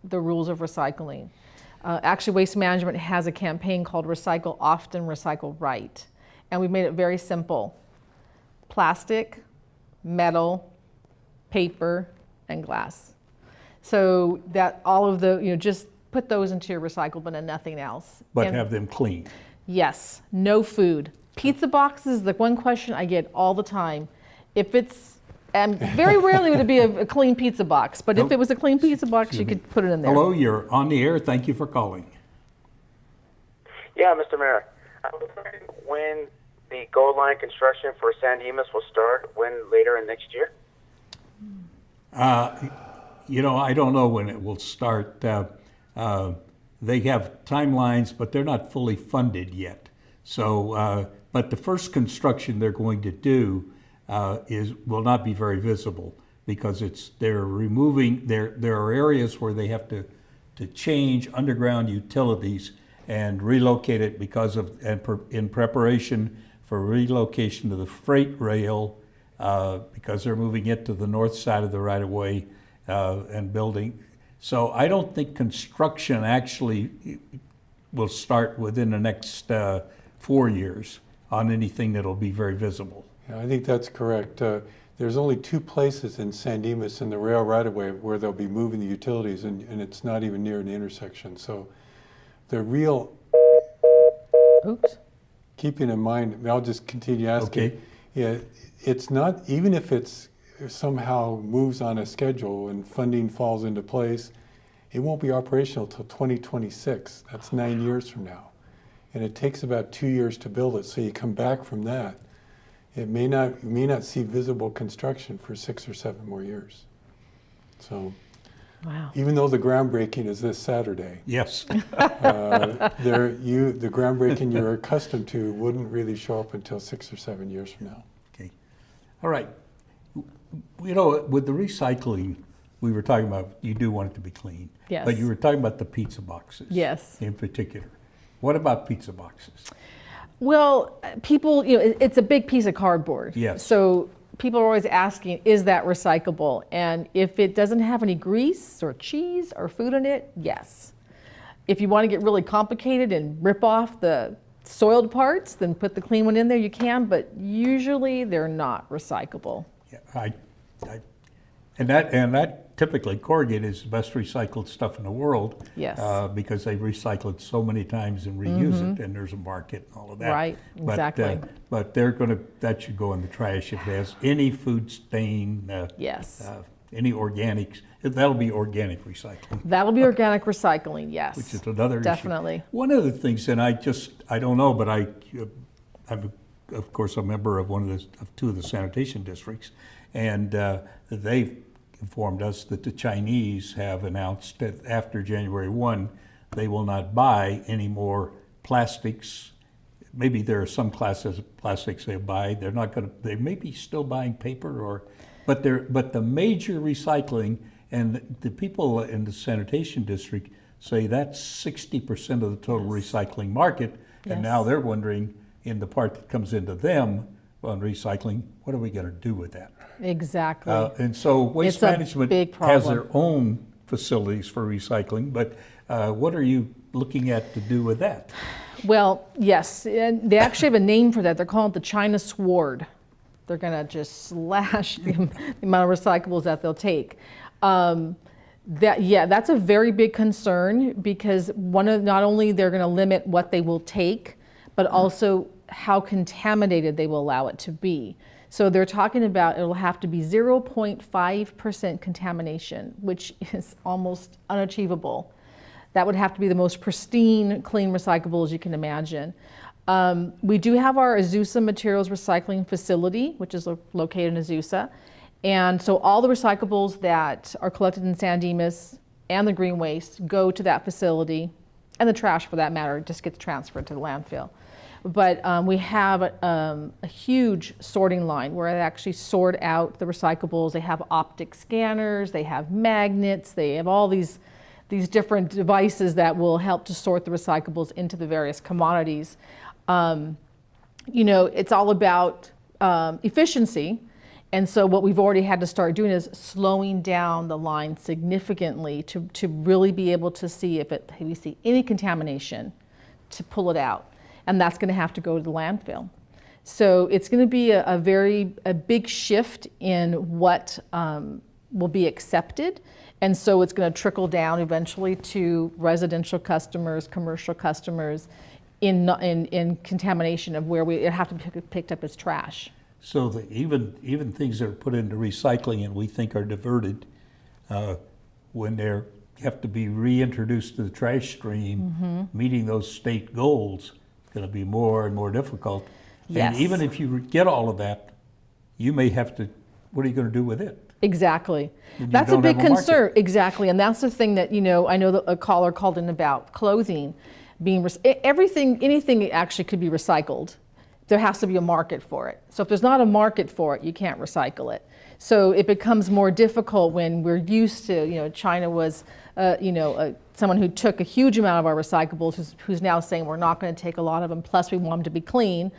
the rules of recycling. Actually, Waste Management has a campaign called Recycle Often, Recycle Right. And we've made it very simple. Plastic, metal, paper, and glass. So that all of the, just put those into your recycle bin and nothing else. But And have them clean. yes, no food. Pizza boxes, the one question I get all the time. If it's, and very rarely would it be a clean pizza box, but if it was a clean pizza box, you could put it in there. Hello, you're on the air. Thank you for calling. Yeah, Mr. Mayor. I was wondering when the gold line construction for San Dimas will start, when later in next year? I don't know when it will start. They have timelines, but they're not fully funded yet. So, but the first construction they're going to do will not be very visible because they're removing, there are areas where they have to change underground utilities and relocate it in preparation for relocation to the freight rail because they're moving it to the north side of the right of way and building. So I don't think construction actually will start within the next 4 years on anything that'll be very visible. Yeah, I think that's correct. There's only 2 places in San Dimas in the rail right-of-way where they'll be moving the utilities, and it's not even near an intersection. So the real, keeping in mind, I'll just continue asking. Okay. Yeah, it's not, even if it's somehow moves on a schedule and funding falls into place, it won't be operational till 2026. That's 9 years from now. And it takes about 2 years to build it. So you come back from that, you may not see visible construction for 6 or 7 more years. So, Wow. even though the groundbreaking is this Saturday, Yes. the groundbreaking you're accustomed to wouldn't really show up until 6 or 7 years from now. Okay. All right. With the recycling, we were talking about you do want it to be clean. Yes. But you were talking about the pizza boxes. Yes. In particular. What about pizza boxes? Well, people, it's a big piece of cardboard. Yes. So people are always asking, is that recyclable? And if it doesn't have any grease or cheese or food in it, yes. If you want to get really complicated and rip off the soiled parts, then put the clean one in there, you can, but usually they're not recyclable. Yeah, and that typically corrugated is the best recycled stuff in the world. Yes. Because they recycle it so many times and reuse it, and there's a market and all of that. Right, exactly. But that should go in the trash if it has any food stain. Yes. Any organics, that'll be organic recycling. That'll be organic recycling, yes. Which is another Definitely. issue. One of the things, and I don't know, but I'm of course, a member of of two of the sanitation districts, and they've informed us that the Chinese have announced that after January 1, they will not buy any more plastics. Maybe there are some classes of plastics they buy. They're not going to. They may be still buying paper, but the major recycling, and the people in the sanitation district say that's 60% of the total recycling market, and now they're wondering, in the part that comes into them on recycling, what are we going to do with that? Exactly. And so Waste Management has their own facilities for recycling, but what are you looking at to do with that? Well, yes, and they actually have a name for that. They're calling it the China Sword. They're going to just slash the amount of recyclables that they'll take. That's a very big concern, because not only they're going to limit what they will take, but also how contaminated they will allow it to be. So they're talking about it'll have to be 0.5% contamination, which is almost unachievable. That would have to be the most pristine, clean recyclables you can imagine. We do have our Azusa Materials Recycling Facility, which is located in Azusa. And so all the recyclables that are collected in San Dimas and the green waste go to that facility, and the trash, for that matter, just gets transferred to the landfill. But we have a huge sorting line where they actually sort out the recyclables. They have optic scanners, they have magnets, they have all these different devices that will help to sort the recyclables into the various commodities. It's all about efficiency. And so what we've already had to start doing is slowing down the line significantly to really be able to see if we see any contamination, to pull it out. And that's going to have to go to the landfill. So it's going to be a big shift in what will be accepted. And so it's going to trickle down eventually to residential customers, commercial customers, in contamination of where it have to be picked up as trash. So even things that are put into recycling and we think are diverted, when they have to be reintroduced to the trash stream, meeting those state goals, it's going to be more and more difficult. Yes. And even if you get all of that, you may have to, what are you going to do with it? Exactly. That's a big concern. Exactly. And that's the thing that, I know that a caller called in about clothing being, anything actually could be recycled. There has to be a market for it. So if there's not a market for it, you can't recycle it. So it becomes more difficult when we're used to, China was, someone who took a huge amount of our recyclables, who's now saying we're not going to take a lot of them, plus we want them to be clean.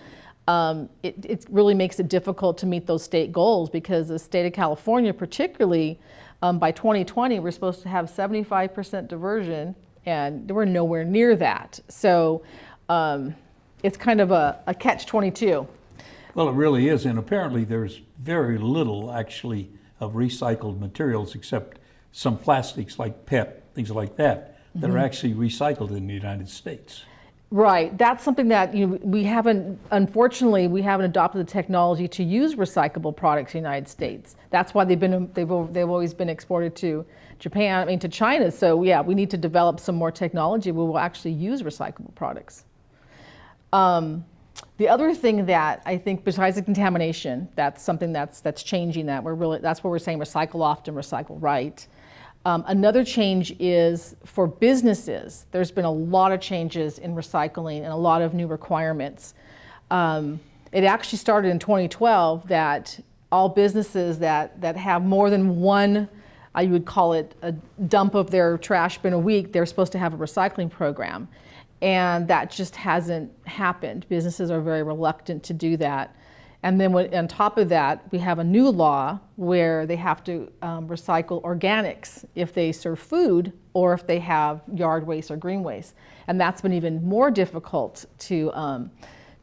It really makes it difficult to meet those state goals, because the state of California, particularly by 2020, we're supposed to have 75% diversion, and we're nowhere near that. So it's kind of a catch-22. Well, it really is, and apparently there's very little actually of recycled materials, except some plastics like PET, things like that, that are actually recycled in the United States. Right. That's something that unfortunately, we haven't adopted the technology to use recyclable products in the United States. That's why they've always been exported to Japan, to China. So yeah, we need to develop some more technology where we'll actually use recyclable products. The other thing that I think, besides the contamination, that's something that's changing, that's where we're saying recycle often, recycle right. Another change is for businesses. There's been a lot of changes in recycling and a lot of new requirements. It actually started in 2012 that all businesses that have more than one, I would call it a dump of their trash bin a week, they're supposed to have a recycling program. And that just hasn't happened. Businesses are very reluctant to do that. And then on top of that, we have a new law where they have to recycle organics if they serve food or if they have yard waste or green waste. And that's been even more difficult to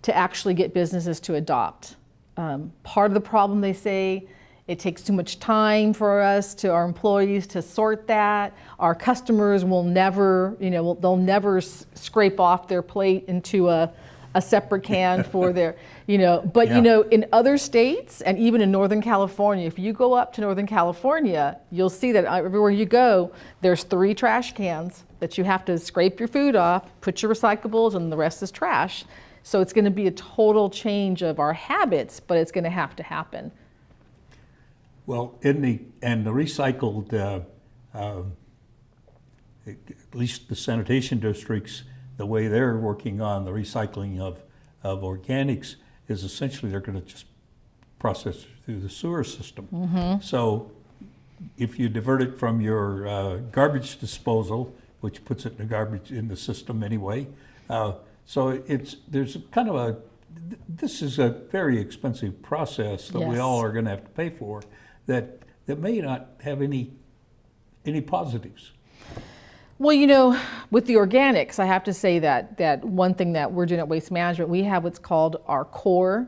actually get businesses to adopt. Part of the problem, they say, it takes too much time for our employees to sort that. Our customers will never, they'll never scrape off their plate into a separate can for their, but in other states and even in Northern California, if you go up to Northern California, you'll see that everywhere you go, there's 3 trash cans that you have to scrape your food off, put your recyclables, and the rest is trash. So it's going to be a total change of our habits, but it's going to have to happen. Well, and the recycled, at least the sanitation districts, the way they're working on the recycling of organics is essentially they're going to just process it through the sewer system. So if you divert it from your garbage disposal, which puts it in the garbage in the system anyway, so there's kind of this is a very expensive process that we Yes. all are going to have to pay for that may not have any positives. Well, you know, with the organics, I have to say that one thing that we're doing at Waste Management, we have what's called our core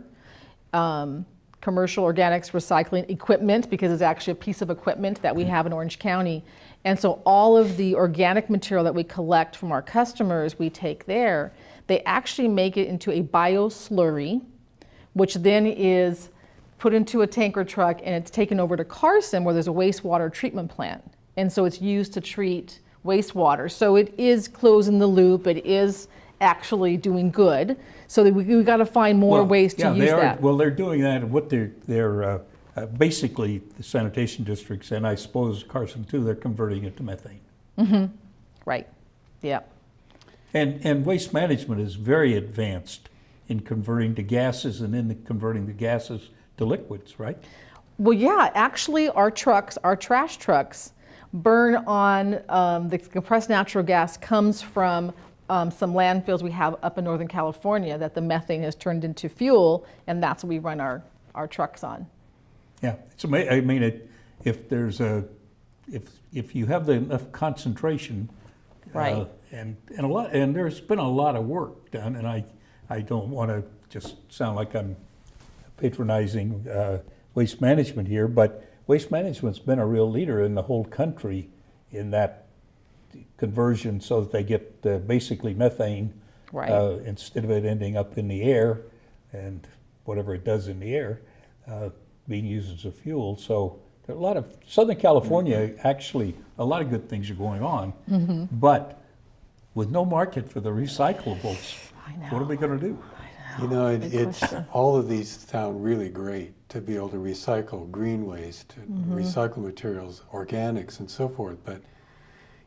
commercial organics recycling equipment, because it's actually a piece of equipment that we have in Orange County. And so all of the organic material that we collect from our customers, we take there. They actually make it into a bioslurry, which then is put into a tanker truck and it's taken over to Carson, where there's a wastewater treatment plant. And so it's used to treat wastewater. So it is closing the loop. It is actually doing good. So that we got to find more ways to use that. Well, they're doing that. What they're basically the sanitation districts, and I suppose Carson too, they're converting it to methane. Right. Yeah. And waste management is very advanced in converting to gases and in converting the gases to liquids, right? Well, yeah, actually our trash trucks burn on the compressed natural gas comes from some landfills we have up in Northern California that the methane has turned into fuel, and that's what we run our trucks on. Yeah, it's amazing. I mean, if you have enough concentration, Right. And there's been a lot of work done, and I don't want to just sound like I'm patronizing waste management here, but waste management's been a real leader in the whole country in that conversion, so that they get basically methane Right. instead of it ending up in the air and whatever it does in the air being used as a fuel. So there are a lot of Southern California, actually a lot of good things are going on, but with no market for the recyclables, what are we going to do? You know, Good it's question. all of these sound really great to be able to recycle green waste, recycle materials, organics, and so forth. But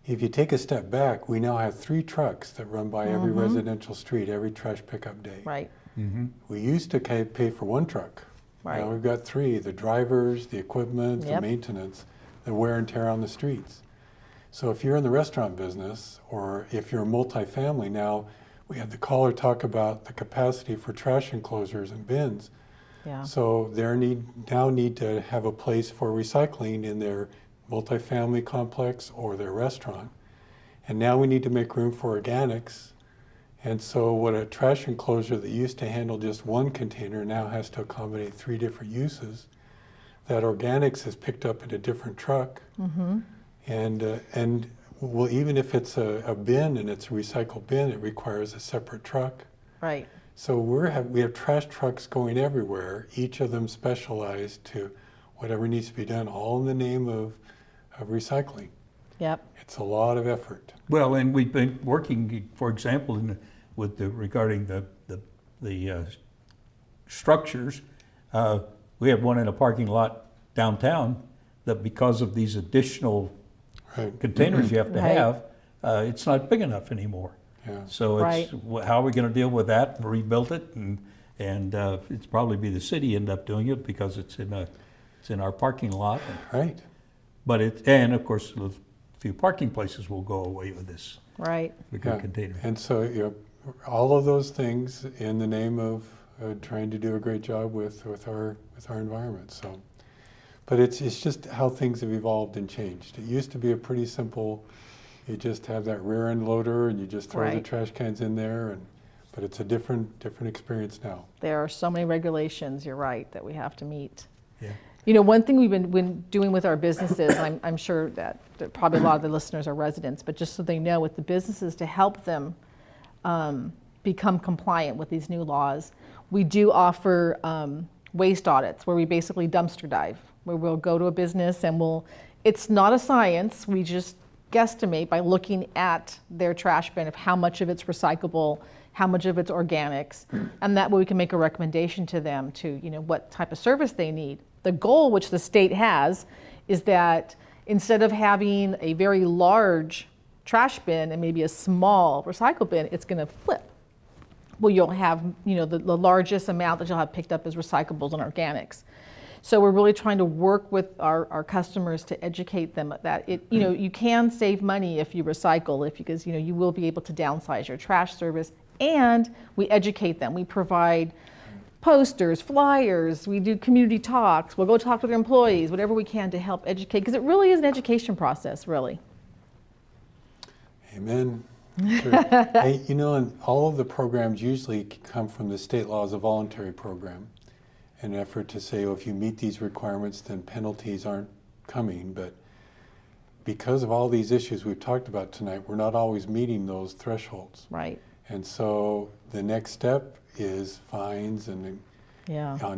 if you take a step back, we now have 3 trucks that run by every residential street every trash pickup day. Right. We used to pay for 1 truck. Right. Now we've got 3: the drivers, the equipment, the Yep. maintenance, the wear and tear on the streets. So if you're in the restaurant business, or if you're a multifamily, now we had the caller talk about the capacity for trash enclosures and bins. Yeah. So they now need to have a place for recycling in their multifamily complex or their restaurant. And now we need to make room for organics. And so what a trash enclosure that used to handle just 1 container now has to accommodate 3 different uses. That organics is picked up in a different truck. And well, even if it's a bin and it's a recycled bin, it requires a separate truck. Right. So we have trash trucks going everywhere, each of them specialized to whatever needs to be done, all in the name of recycling. Yep. It's a lot of effort. Well, and we've been working, for example, regarding the structures. We have one in a parking lot downtown that, because of these additional Right. containers you have to Right. have, it's not big enough anymore. Yeah. So how are we going to deal with that? Rebuild it, and it's probably be the city end up doing it because it's in our parking lot. Right. And of course, a few parking places will go away with this Right. bigger container. And so, all of those things in the name of trying to do a great job with our environment. So, but it's just how things have evolved and changed. It used to be a pretty simple. You just have that rear end loader and you just throw the Right. trash cans in there, but it's a different experience now. There are so many regulations, you're right, that we have to meet. Yeah. You know, one thing we've been doing with our businesses, I'm sure that probably a lot of the listeners are residents, but just so they know, with the businesses, to help them become compliant with these new laws, we do offer waste audits where we basically dumpster dive, where we'll go to a business and it's not a science, we just guesstimate by looking at their trash bin of how much of it's recyclable, how much of it's organics, and that way we can make a recommendation to them to, what type of service they need. The goal, which the state has, is that instead of having a very large trash bin and maybe a small recycle bin, it's going to flip. Well, you'll have, the largest amount that you'll have picked up is recyclables and organics. So we're really trying to work with our customers to educate them that you can save money if you recycle, because you will be able to downsize your trash service, and we educate them. We provide posters, flyers, we do community talks, we'll go talk to their employees, whatever we can to help educate, because it really is an education process, really. Amen. Sure. Hey, and all of the programs usually come from the state law as a voluntary program, an effort to say, if you meet these requirements, then penalties aren't coming. But because of all these issues we've talked about tonight, we're not always meeting those thresholds. Right. And so the next step is fines on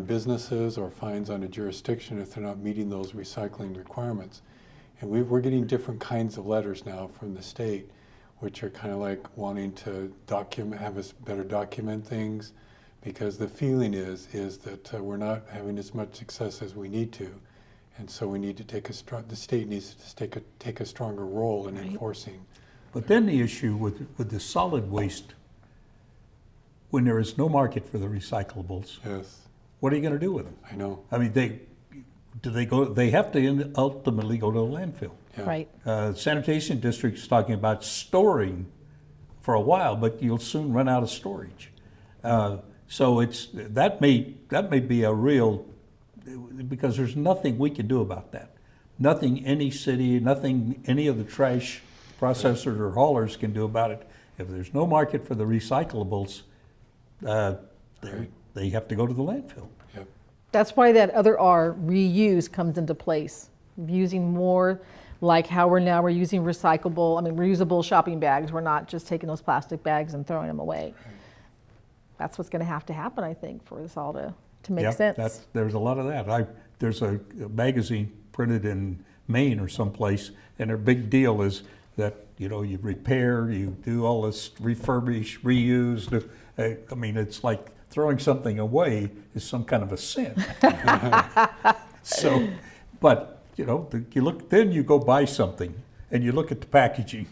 businesses, or fines on a jurisdiction if they're not meeting those recycling requirements. And we're getting different kinds of letters now from the state, which are kind of like wanting to have us better document things, because the feeling is that we're not having as much success as we need to, and so we need to the state needs to take a stronger role in enforcing. But then the issue with the solid waste, when there is no market for the recyclables, Yes, what are you going to do with them? I know. I mean, they have to ultimately go to the landfill. Yeah. Right. Sanitation district is talking about storing for a while, but you'll soon run out of storage. So that may be a real, because there's nothing we can do about that. Nothing any city, nothing any of the trash processors or haulers can do about it. If there's no market for the recyclables, they have to go to the landfill. Yep. That's why that other R, reuse, comes into place. Using more like how we're using reusable shopping bags. We're not just taking those plastic bags and throwing them away. Right. That's what's going to have to happen, I think, for this all to make Yeah, sense. there's a lot of that. There's a magazine printed in Maine or someplace, and their big deal is that you repair, you do all this refurbish, reuse. It's like throwing something away is some kind of a sin. So, but then you go buy something and you look at the packaging,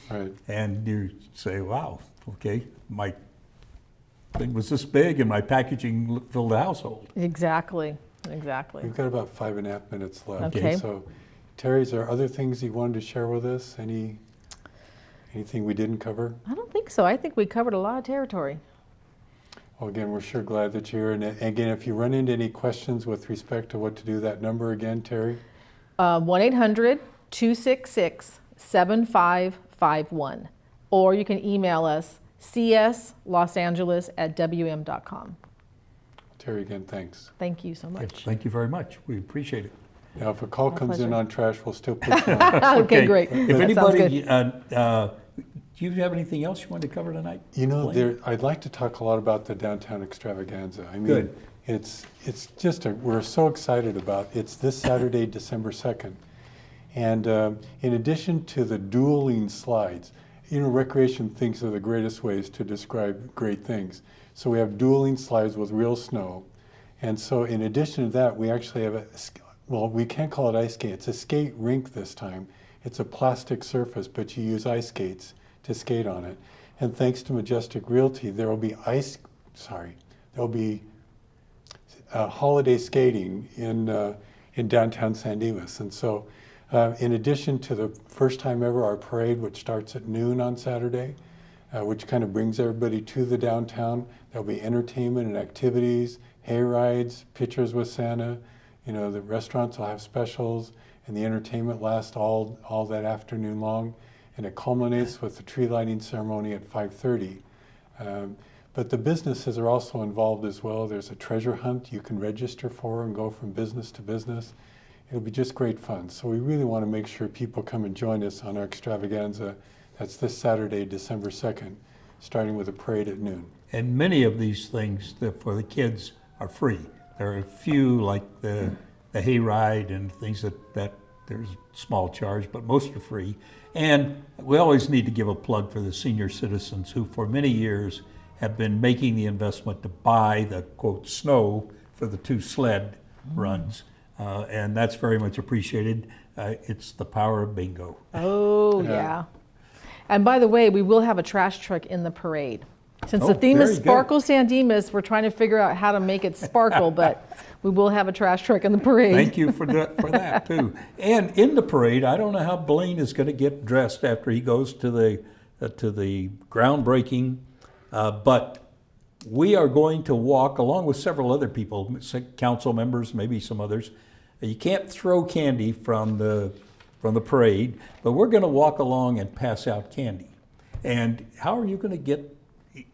Right. and you say, "Wow, okay, my thing was this big and my packaging filled the household." Exactly. We've got about 5.5 minutes left. Okay. So, Terry, is there other things you wanted to share with us? Anything we didn't cover? I don't think so. I think we covered a lot of territory. Well, again, we're sure glad that you're here. And again, if you run into any questions with respect to what to do, that number again, Terry? 1-800-266-7551. Or you can email us, cslosangeles@wm.com. Terry, again, thanks. Thank you so Okay, much. thank you very much. We appreciate it. Now, if a call My comes in pleasure. on trash, we'll still put you on. Okay, great. If That sounds anybody, good. do you have anything else you want to cover tonight? You I'd like to talk a lot about the downtown extravaganza. I mean, Good. it's just we're so excited about it's this Saturday, December 2nd. And in addition to the dueling slides, recreation thinks of the greatest ways to describe great things. So we have dueling slides with real snow. And so in addition to that, we actually have we can't call it ice skate. It's a skate rink this time. It's a plastic surface, but you use ice skates to skate on it. And thanks to Majestic Realty, there will be holiday skating in downtown San Dimas. And so in addition to the first time ever, our parade, which starts at noon on Saturday, which kind of brings everybody to the downtown, there'll be entertainment and activities, hay rides, pictures with Santa. The restaurants will have specials, and the entertainment lasts all that afternoon long, and it culminates with the tree lighting ceremony at 5:30. But the businesses are also involved as well. There's a treasure hunt you can register for and go from business to business. It'll be just great fun. So we really want to make sure people come and join us on our extravaganza. That's this Saturday, December 2nd, starting with a parade at noon. And many of these things for the kids are free. There are a few like the hayride and things that there's a small charge, but most are free. And we always need to give a plug for the senior citizens who for many years have been making the investment to buy the quote snow for the 2 sled runs. And that's very much appreciated. It's the power of bingo. Oh, yeah. And by the way, we will have a trash truck in the parade. Since Oh, the theme is very good. Sparkle San Dimas, we're trying to figure out how to make it sparkle, but we will have a trash truck in the parade. Thank you for that too. And in the parade, I don't know how Blaine is going to get dressed after he goes to the groundbreaking, but we are going to walk along with several other people, council members, maybe some others. You can't throw candy from the parade, but we're going to walk along and pass out candy. And how are you going to get?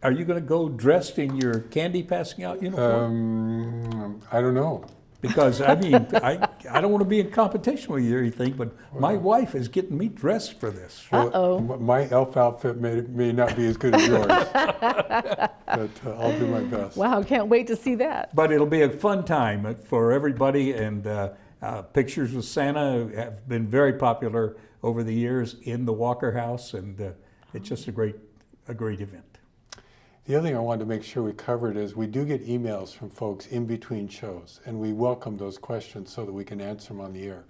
Are you going to go dressed in your candy passing out uniform? I don't know. Because I mean, I don't want to be in competition with you or anything, but my wife is getting me dressed for this. Uh-oh. My elf outfit may not be as good as yours, but I'll do my best. Wow, can't wait to see that. But it'll be a fun time for everybody, and pictures with Santa have been very popular over the years in the Walker House, and it's just a great event. The other thing I wanted to make sure we covered is we do get emails from folks in between shows, and we welcome those questions so that we can answer them on the air.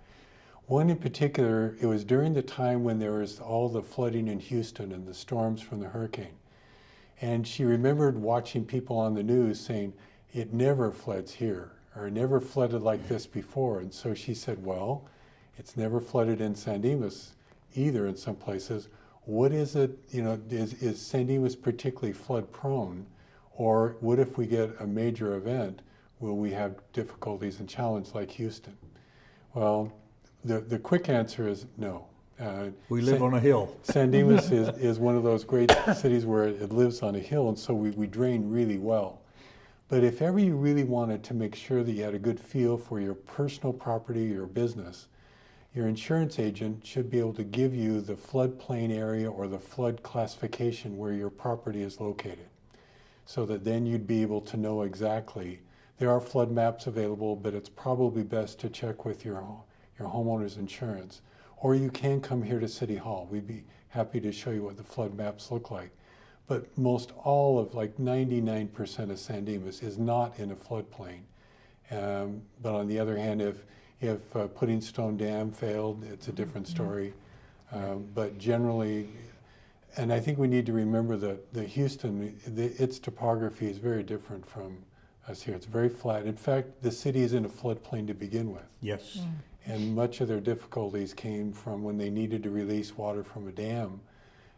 One in particular, it was during the time when there was all the flooding in Houston and the storms from the hurricane. And she remembered watching people on the news saying, it never floods here, or it never flooded like this before. And so she said, well, it's never flooded in San Dimas either in some places. What is it, is San Dimas particularly flood prone? Or what if we get a major event, will we have difficulties and challenges like Houston? Well, the quick answer is no. We live on a hill. San Dimas is one of those great cities where it lives on a hill, and so we drain really well. But if ever you really wanted to make sure that you had a good feel for your personal property, your business, your insurance agent should be able to give you the floodplain area or the flood classification where your property is located, so that then you'd be able to know exactly. There are flood maps available, but it's probably best to check with your homeowner's insurance. Or you can come here to City Hall. We'd be happy to show you what the flood maps look like. But most all of, like 99% of San Dimas is not in a floodplain. But on the other hand, if Pudding Stone Dam failed, it's a different story. But generally, and I think we need to remember that the Houston, its topography is very different from us here. It's very flat. In fact, the city is in a floodplain to begin with. Yes. And much of their difficulties came from when they needed to release water from a dam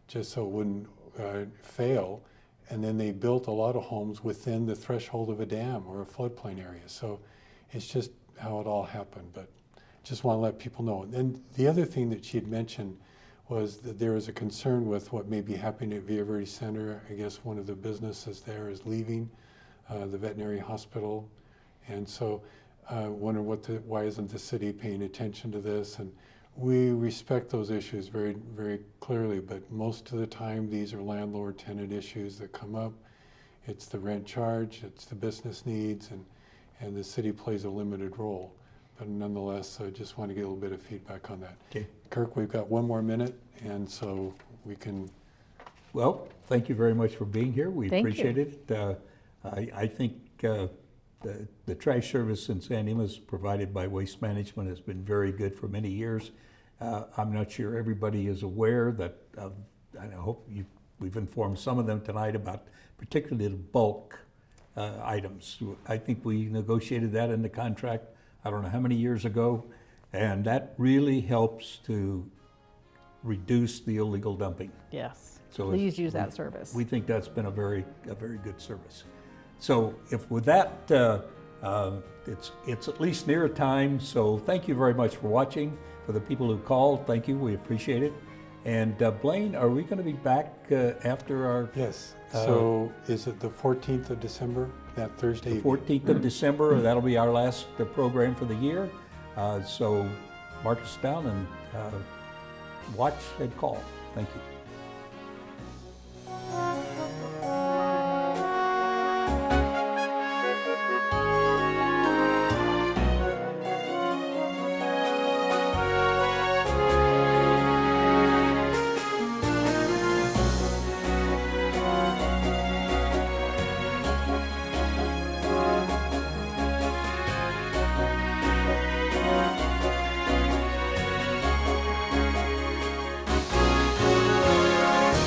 just so it wouldn't fail. And then they built a lot of homes within the threshold of a dam or a floodplain area. So it's just how it all happened, but just want to let people know. And the other thing that she had mentioned was that there was a concern with what may be happening at Villa Verde Center. I guess one of the businesses there is leaving the veterinary hospital. And so wonder why isn't the city paying attention to this? And we respect those issues very, very clearly, but most of the time these are landlord-tenant issues that come up. It's the rent charge, it's the business needs, and the city plays a limited role. But nonetheless, I just want to get a little bit of feedback on that. Okay. Kirk, we've got one more minute, and so we can. Well, thank you very much for being here. We Thank appreciate it. I think the trash service in San Dimas provided by Waste Management has been very good for many years. I'm not sure everybody is aware that, I hope we've informed some of them tonight about particularly the bulk items. I think we negotiated that in the contract, I don't know how many years ago, and that really helps to reduce the illegal dumping. Yes, So please use that service. We think that's been a very good service. So if with that, it's at least near time. So thank you very much for watching. For the people who called, thank you. We appreciate it. And Blaine, are we going to be back after our? Yes. So is it the 14th of December, that Thursday? The 14th of December. That'll be our last program for the year. So mark us down and watch and call. Thank you.